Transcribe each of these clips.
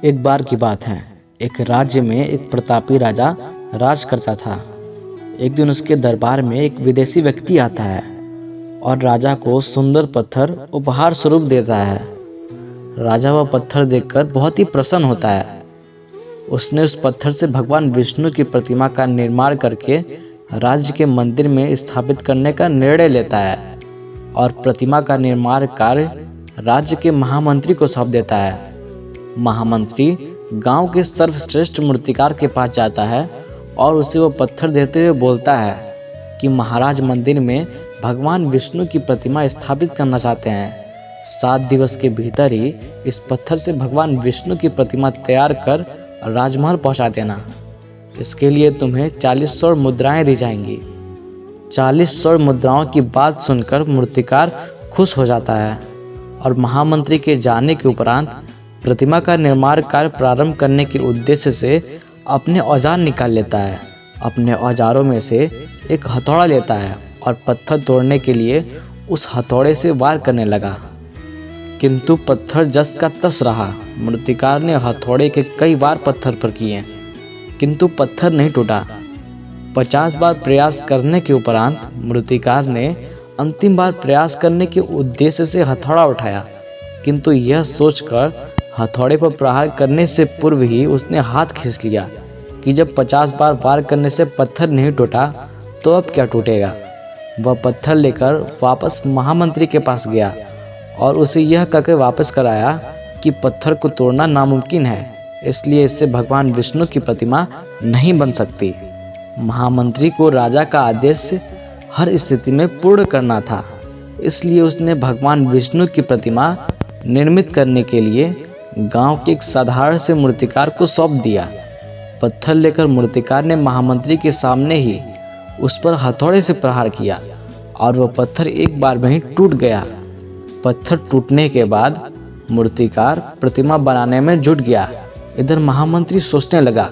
एक बार की बात है। एक राज्य में एक प्रतापी राजा राज करता था। एक दिन उसके दरबार में एक विदेशी व्यक्ति आता है और राजा को सुंदर पत्थर उपहार स्वरूप देता है। राजा वह पत्थर देखकर बहुत ही प्रसन्न होता है। उसने उस पत्थर से भगवान विष्णु की प्रतिमा का निर्माण करके राज्य के मंदिर में स्थापित करने का निर्णय लेता है और प्रतिमा का निर्माण कार्य राज्य के महामंत्री को सौंप देता है। महामंत्री गांव के सर्वश्रेष्ठ मूर्तिकार के पास जाता है और उसे वो पत्थर देते हुए बोलता है कि महाराज मंदिर में भगवान विष्णु की प्रतिमा स्थापित करना चाहते हैं। 7 दिवस के भीतर ही इस पत्थर से भगवान विष्णु की प्रतिमा तैयार कर राजमहल पहुंचा देना। इसके लिए तुम्हें 40 स्वर्ण मुद्राएं दी जाएंगी। 40 स्वर्ण मुद्राओं की बात सुनकर मूर्तिकार खुश हो जाता है और महामंत्री के जाने के उपरांत प्रतिमा का निर्माण कार्य प्रारंभ करने के उद्देश्य से अपने औजार निकाल लेता है। अपने औजारों में से एक हथौड़ा लेता है और पत्थर तोड़ने के लिए उस हथौड़े से वार करने लगा, किंतु पत्थर जस का तस रहा। मूर्तिकार ने हथौड़े के कई बार पत्थर पर किए, किंतु पत्थर नहीं टूटा। 50 बार प्रयास करने के उपरांत मूर्तिकार ने अंतिम बार प्रयास करने के उद्देश्य से हथौड़ा उठाया, किंतु यह सोचकर हथौड़े पर प्रहार करने से पूर्व ही उसने हाथ खींच लिया कि जब 50 बार वार करने से पत्थर नहीं टूटा तो अब क्या टूटेगा। वह पत्थर लेकर वापस महामंत्री के पास गया और उसे यह कहकर वापस कराया कि पत्थर को तोड़ना नामुमकिन है, इसलिए इससे भगवान विष्णु की प्रतिमा नहीं बन सकती। महामंत्री को राजा का आदेश हर स्थिति में पूर्ण करना था, इसलिए उसने भगवान विष्णु की प्रतिमा निर्मित करने के लिए गांव के एक साधारण से मूर्तिकार को सौंप दिया। पत्थर लेकर मूर्तिकार ने महामंत्री के सामने ही उस पर हथौड़े से प्रहार किया और वह पत्थर एक बार में ही टूट गया। पत्थर टूटने के बाद मूर्तिकार प्रतिमा बनाने में जुट गया। इधर महामंत्री सोचने लगा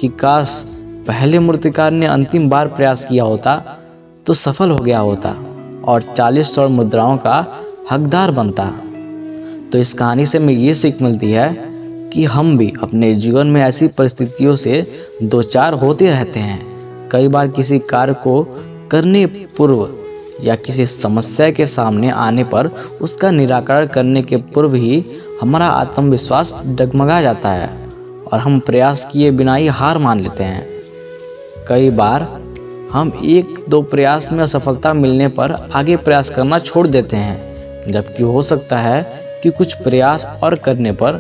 कि काश पहले मूर्तिकार ने अंतिम बार प्रयास किया होता तो सफल हो गया होता और 40 स्वर्ण मुद्राओं का हकदार बनता। तो इस कहानी से हमें ये सीख मिलती है कि हम भी अपने जीवन में ऐसी परिस्थितियों से दो चार होते रहते हैं। कई बार किसी कार्य को करने पूर्व या किसी समस्या के सामने आने पर उसका निराकरण करने के पूर्व ही हमारा आत्मविश्वास डगमगा जाता है और हम प्रयास किए बिना ही हार मान लेते हैं। कई बार हम 1-2 प्रयास में असफलता मिलने पर आगे प्रयास करना छोड़ देते हैं, जबकि हो सकता है कि कुछ प्रयास और करने पर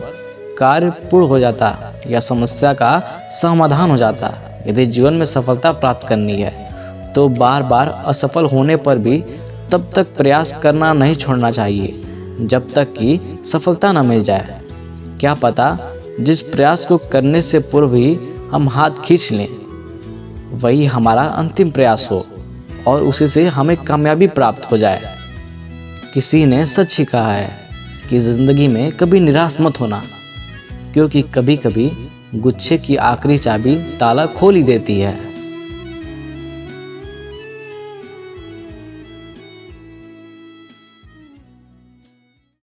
कार्य पूर्ण हो जाता या समस्या का समाधान हो जाता। यदि जीवन में सफलता प्राप्त करनी है तो बार बार असफल होने पर भी तब तक प्रयास करना नहीं छोड़ना चाहिए जब तक कि सफलता न मिल जाए। क्या पता जिस प्रयास को करने से पूर्व ही हम हाथ खींच लें वही हमारा अंतिम प्रयास हो और उसी से हमें कामयाबी प्राप्त हो जाए। किसी ने सच ही कहा है कि जिंदगी में कभी निराश मत होना, क्योंकि कभी कभी गुच्छे की आखिरी चाबी ताला खोल ही देती है।